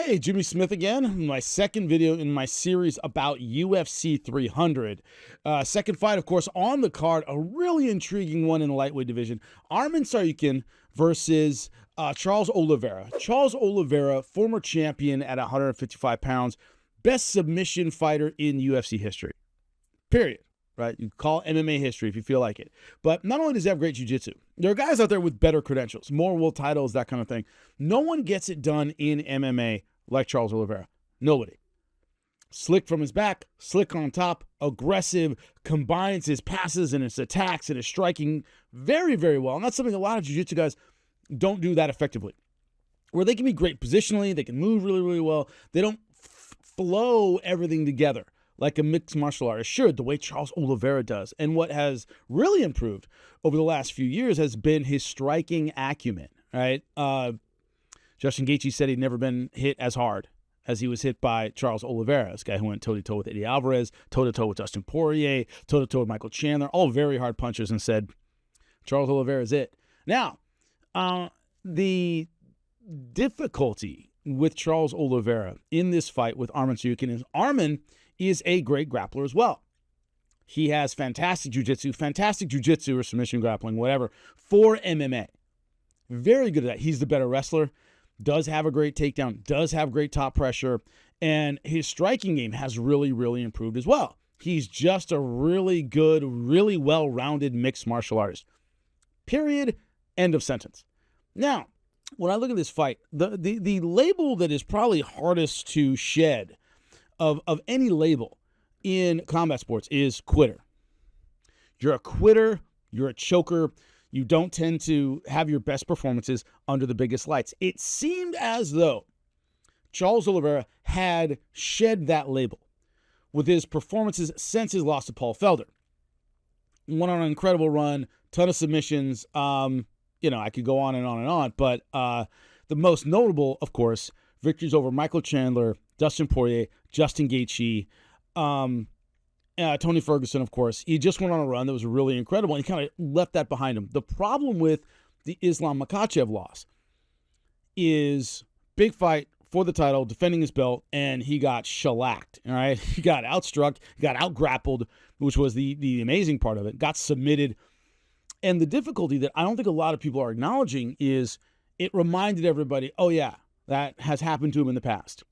Hey, Jimmy Smith again. My second video in my series about UFC 300. Second fight, of course, on the card. A really intriguing one in the lightweight division. Arman Tsarukyan versus Charles Oliveira. Charles Oliveira, former champion at 155 pounds. Best submission fighter in UFC history. Period. Right? You call MMA history if you feel like it. But not only does he have great jiu-jitsu, there are guys out there with better credentials, more world titles, that kind of thing. No one gets it done in MMA like Charles Oliveira. Nobody. Slick from his back, slick on top, aggressive, combines his passes and his attacks and his striking very, very well. And that's something a lot of jiu-jitsu guys don't do that effectively. Where they can be great positionally, they can move really, really well. They don't flow everything together like a mixed martial artist should, the way Charles Oliveira does. And what has really improved over the last few years has been his striking acumen, right? Justin Gaethje said he'd never been hit as hard as he was hit by Charles Oliveira, this guy who went toe-to-toe with Eddie Alvarez, toe-to-toe with Dustin Poirier, toe-to-toe with Michael Chandler, all very hard punchers, and said, Charles Oliveira is it. Now, the difficulty with Charles Oliveira in this fight with Arman Tsarukyan is Arman is a great grappler as well. He has fantastic jiu-jitsu or submission grappling, whatever, for MMA. Very good at that. He's the better wrestler, does have a great takedown, does have great top pressure, and his striking game has really, really improved as well. He's just a really good, really well-rounded mixed martial artist. Period. End of sentence. Now, when I look at this fight, the label that is probably hardest to shed of any label in combat sports is quitter. You're a quitter, you're a choker, you don't tend to have your best performances under the biggest lights. It seemed as though Charles Oliveira had shed that label with his performances since his loss to Paul Felder. Went on an incredible run, ton of submissions. I could go on and on and on, but the most notable, of course, victories over Michael Chandler, Dustin Poirier, Justin Gaethje, Tony Ferguson, of course. He just went on a run that was really incredible, and he kind of left that behind him. The problem with the Islam Makhachev loss is big fight for the title, defending his belt, and he got shellacked, all right? He got outstruck, he got outgrappled, which was the amazing part of it, got submitted. And the difficulty that I don't think a lot of people are acknowledging is it reminded everybody, oh yeah, that has happened to him in the past.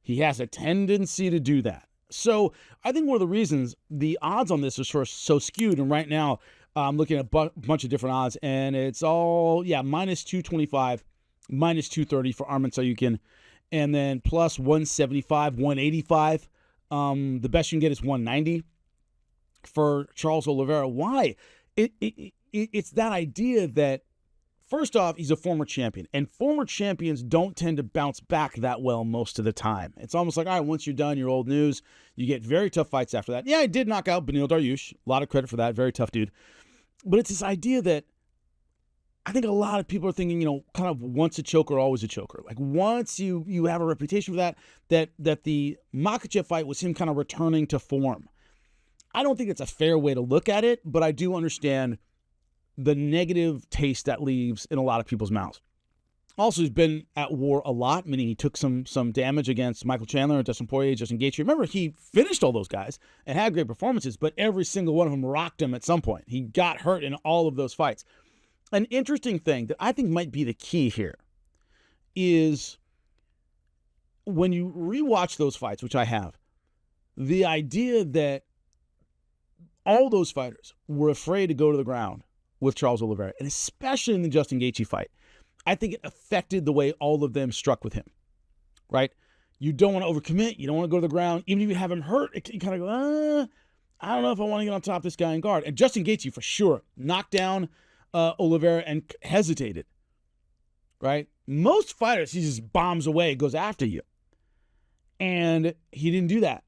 He has a tendency to do that. So I think one of the reasons the odds on this are so skewed, and right now I'm looking at a bunch of different odds, and it's all, minus 225, minus 230 for Arman Tsarukyan, and then plus 175, 185. The best you can get is 190 for Charles Oliveira. Why? It's that idea that, first off, he's a former champion, and former champions don't tend to bounce back that well most of the time. It's almost like, all right, once you're done, you're old news. You get very tough fights after that. Yeah, I did knock out Beneil Dariush. A lot of credit for that. Very tough dude. But it's this idea that I think a lot of people are thinking, kind of once a choker, always a choker. Like once you have a reputation for that the Makhachev fight was him kind of returning to form. I don't think it's a fair way to look at it, but I do understand the negative taste that leaves in a lot of people's mouths. Also, he's been at war a lot, meaning he took some damage against Michael Chandler, Dustin Poirier, Justin Gaethje. Remember, he finished all those guys and had great performances, but every single one of them rocked him at some point. He got hurt in all of those fights. An interesting thing that I think might be the key here is when you rewatch those fights, which I have, the idea that all those fighters were afraid to go to the ground with Charles Oliveira, and especially in the Justin Gaethje fight, I think it affected the way all of them struck with him, right? You don't want to overcommit. You don't want to go to the ground. Even if you have him hurt, you kind of go, I don't know if I want to get on top of this guy in guard. And Justin Gaethje, for sure, knocked down Oliveira and hesitated, right? Most fighters, he just bombs away, goes after you. And he didn't do that.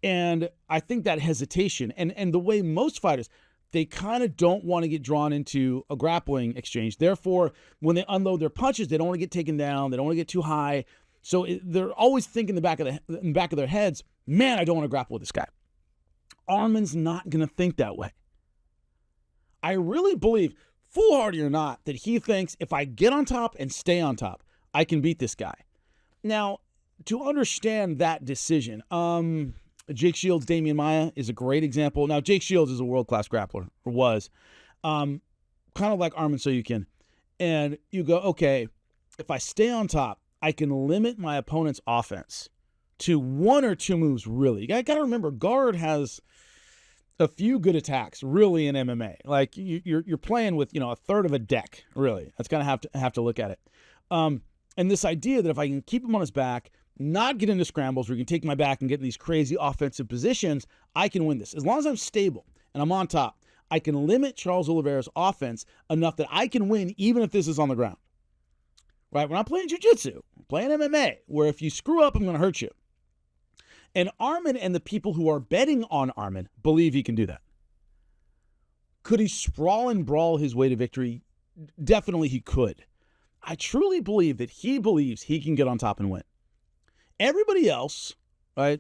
And I think that hesitation and the way most fighters, they kind of don't want to get drawn into a grappling exchange. Therefore, when they unload their punches, they don't want to get taken down. They don't want to get too high. So they're always thinking in the back of their heads, man, I don't want to grapple with this guy. Arman's not going to think that way. I really believe, foolhardy or not, that he thinks if I get on top and stay on top, I can beat this guy. Now, to understand that decision, Jake Shields, Damian Maia is a great example. Now, Jake Shields is a world-class grappler, or was, kind of like Arman Tsarukyan. And you go, okay, if I stay on top, I can limit my opponent's offense to one or two moves, really. You got to remember, guard has a few good attacks, really, in MMA. Like, you're playing with, a third of a deck, really. That's kind of have to look at it. And this idea that if I can keep him on his back, not get into scrambles where you can take my back and get in these crazy offensive positions, I can win this. As long as I'm stable and I'm on top, I can limit Charles Oliveira's offense enough that I can win even if this is on the ground. Right? We're not playing jiu-jitsu. We're playing MMA, where if you screw up, I'm going to hurt you. And Arman and the people who are betting on Arman believe he can do that. Could he sprawl and brawl his way to victory? Definitely he could. I truly believe that he believes he can get on top and win. Everybody else, right,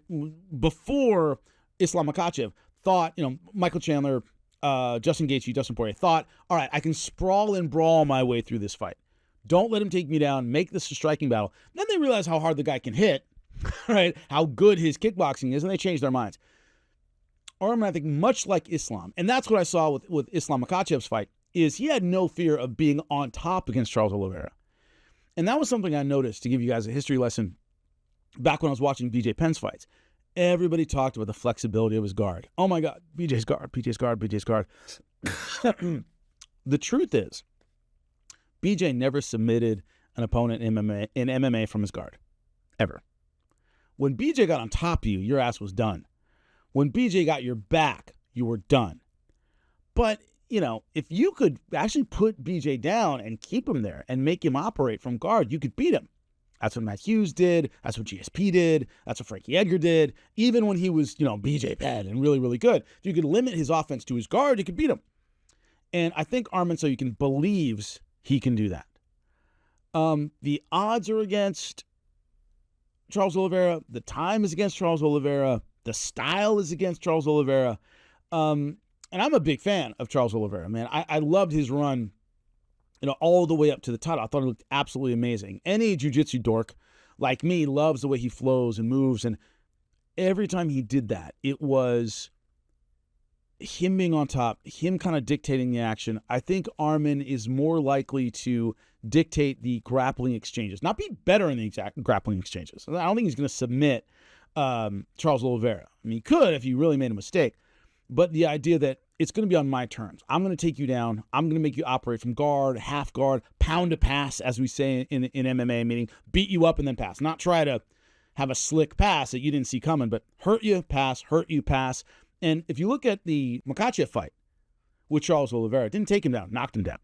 before Islam Makhachev thought, Michael Chandler, Justin Gaethje, Dustin Poirier thought, all right, I can sprawl and brawl my way through this fight. Don't let him take me down. Make this a striking battle. Then they realize how hard the guy can hit, right? How good his kickboxing is, and they change their minds. Arman, I think, much like Islam, and that's what I saw with Islam Makhachev's fight, is he had no fear of being on top against Charles Oliveira. And that was something I noticed, to give you guys a history lesson, back when I was watching BJ Penn's fights. Everybody talked about the flexibility of his guard. Oh my God, BJ's guard, BJ's guard, BJ's guard. The truth is, BJ never submitted an opponent in MMA from his guard, ever. When BJ got on top of you, your ass was done. When BJ got your back, you were done. But, if you could actually put BJ down and keep him there and make him operate from guard, you could beat him. That's what Matt Hughes did. That's what GSP did. That's what Frankie Edgar did. Even when he was, BJ Penn and really, really good. If you could limit his offense to his guard, you could beat him. And I think Arman Tsarukyan believes he can do that. The odds are against Charles Oliveira. The time is against Charles Oliveira. The style is against Charles Oliveira. And I'm a big fan of Charles Oliveira, man. I loved his run, all the way up to the title. I thought it looked absolutely amazing. Any jiu-jitsu dork like me loves the way he flows and moves. And every time he did that, it was him being on top, him kind of dictating the action. I think Arman is more likely to dictate the grappling exchanges, not be better in the exact grappling exchanges. I don't think he's going to submit Charles Oliveira. I mean, he could if he really made a mistake. But the idea that it's going to be on my terms. I'm going to take you down. I'm going to make you operate from guard, half guard, pound to pass, as we say in MMA, meaning beat you up and then pass. Not try to have a slick pass that you didn't see coming, but hurt you, pass, hurt you, pass. And if you look at the Makhachev fight with Charles Oliveira, it didn't take him down, knocked him down.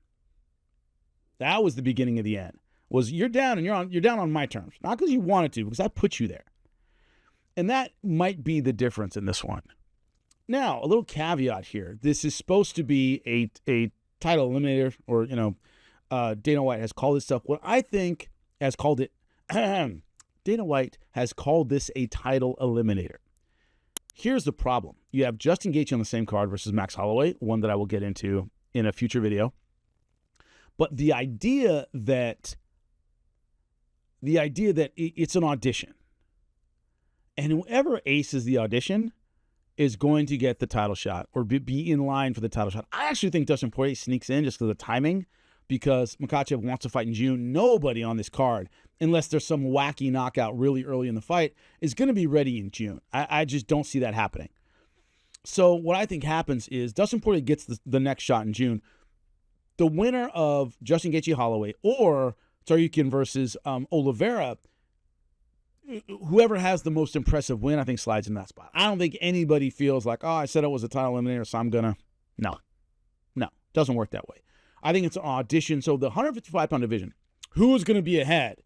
That was the beginning of the end. Was you're down and you're down on my terms. Not because you wanted to, because I put you there. And that might be the difference in this one. Now, a little caveat here. This is supposed to be a title eliminator, or, Dana White has called this stuff what I think has called it. Dana White has called this a title eliminator. Here's the problem. You have Justin Gaethje on the same card versus Max Holloway, one that I will get into in a future video. But the idea that it's an audition, and whoever aces the audition is going to get the title shot or be in line for the title shot. I actually think Dustin Poirier sneaks in just because of the timing, because Makhachev wants to fight in June. Nobody on this card, unless there's some wacky knockout really early in the fight, is going to be ready in June. I just don't see that happening. So what I think happens is Dustin Poirier gets the next shot in June. The winner of Justin Gaethje Holloway or Tsarukyan versus Oliveira, whoever has the most impressive win, I think slides in that spot. I don't think anybody feels like, I said it was a title eliminator, so I'm going to. No, doesn't work that way. I think it's an audition. So the 155-pound division, who's going to be ahead,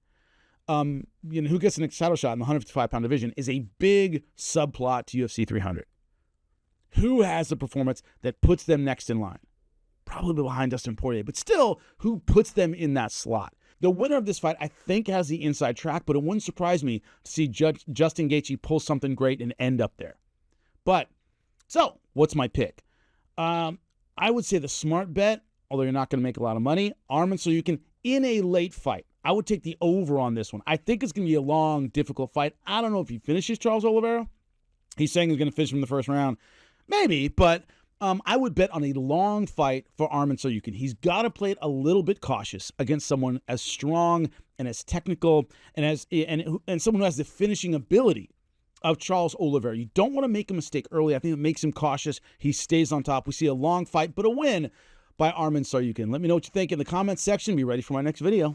who gets the next title shot in the 155-pound division is a big subplot to UFC 300. Who has the performance that puts them next in line? Probably behind Dustin Poirier, but still, who puts them in that slot? The winner of this fight, I think, has the inside track, but it wouldn't surprise me to see Justin Gaethje pull something great and end up there. But, so, what's my pick? I would say the smart bet, although you're not going to make a lot of money, Arman Tsarukyan in a late fight. I would take the over on this one. I think it's going to be a long, difficult fight. I don't know if he finishes Charles Oliveira. He's saying he's going to finish him in the first round. Maybe, but I would bet on a long fight for Arman Tsarukyan. He's got to play it a little bit cautious against someone as strong and as technical and someone who has the finishing ability of Charles Oliveira. You don't want to make a mistake early. I think it makes him cautious. He stays on top. We see a long fight, but a win by Arman Tsarukyan. Let me know what you think in the comments section. Be ready for my next video.